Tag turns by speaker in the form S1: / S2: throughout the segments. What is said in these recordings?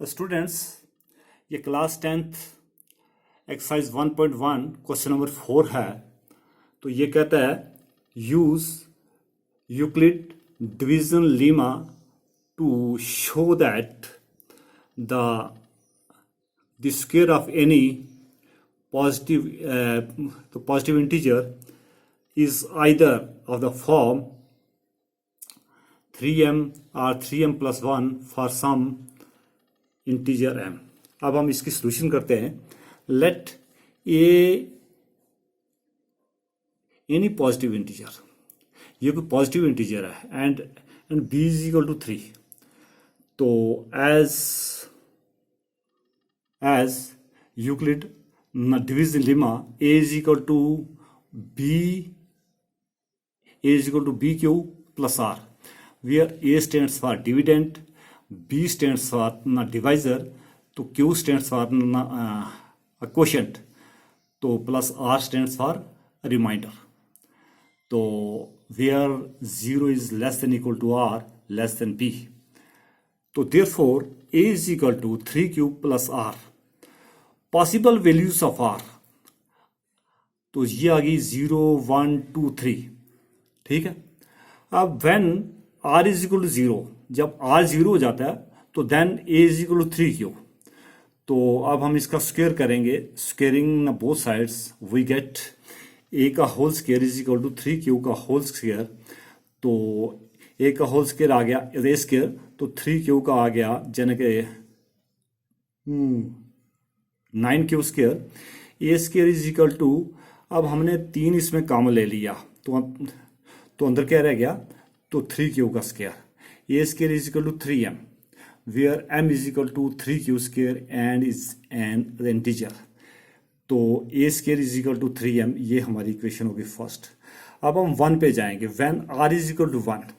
S1: Students, ये class 10th exercise 1.1 question number 4 है। तो ये कहता है use Euclid division lemma to show that the square of any positive integer is either of the form 3m or 3m plus 1 for some integer m। अब हम इसकी solution करते हैं। लेट एनी पॉजिटिव इंटीजर, ये कोई positive integer है and b is equal to 3। तो as Euclid division lemma a is equal to b cube plus r, where a stands for dividend, b stands for divisor, तो q stands for quotient, तो plus r stands for remainder। तो where 0 is less than equal to r less than b, तो therefore a is equal to 3 cube plus r। possible values of r, तो ये आ गई 0 1 2 3, ठीक है। अब when r is equal to 0, जब r 0 हो जाता है तो then a is equal to 3 q. तो अब हम इसका स्क्वायर करेंगे, squaring both sides we get a का whole square is equal to 3 q का होल स्क्वायर। तो a का होल स्क्वायर आ गया ए स्क्वायर, तो 3 क्यू का आ गया यानी कि 9 q square. A square is equal to, अब हमने 3 इसमें कॉमन ले लिया तो अंदर क्या रह गया, तो 3 क्यू का square. A square is equal to 3m, where m is equal to 3 q square and is an integer. तो a square is equal to 3m, ये हमारी इक्वेशन होगी फर्स्ट। अब हम 1 पे जाएंगे, when r is equal to 1,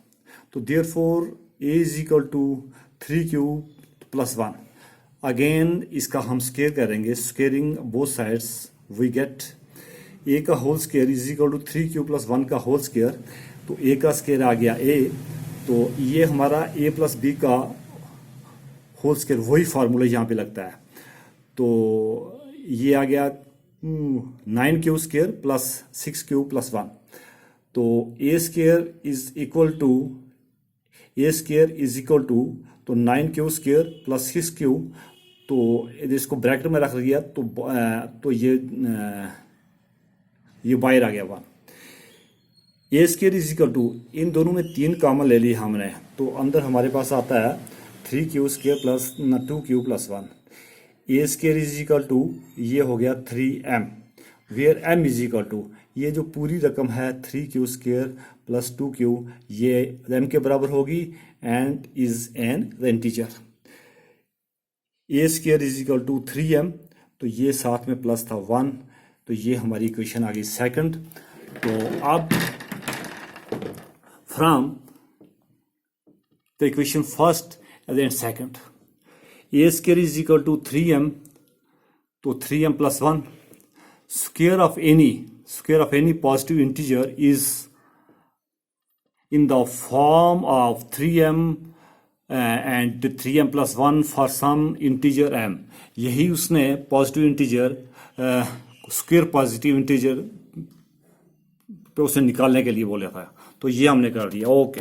S1: तो therefore a is equal to 3 q plus 1। Again इसका हम स्क्वायर करेंगे, squaring both sides we get a का whole square is equal to 3 q plus 1 का होल स्क्वायर। तो a का स्क्वायर आ गया a, तो ये हमारा a प्लस b का होल स्क्वायर, वही फार्मूला यहाँ पे लगता है। तो ये आ गया 9 q square plus 6 q plus 1। तो a square is equal to 9 q square plus 6 q. तो इसको ब्रैकेट में रख दिया तो ये बाहर आ गया 1। A square is equal to, इन दोनों में 3 कॉमन ले ली हमने, तो अंदर हमारे पास आता है 3 q square plus 2 q plus 1। A square is equal to, ये हो गया 3m, where m is equal to, ये जो पूरी रकम है 3 क्यू स्क्वायर प्लस 2 क्यू, ये m के बराबर होगी and is an integer. A square is equal to 3m, तो ये साथ में प्लस था 1, तो ये हमारी इक्वेशन आ गई सेकंड। तो अब from the equation first and second, a square is equal to 3m, तो 3m plus 1, square of any positive integer is in the form of 3m and 3m plus 1 for some integer m। यही उसने positive integer square positive integer पे उसे निकालने के लिए बोला था। तो ये हमने कर दिया। ओके।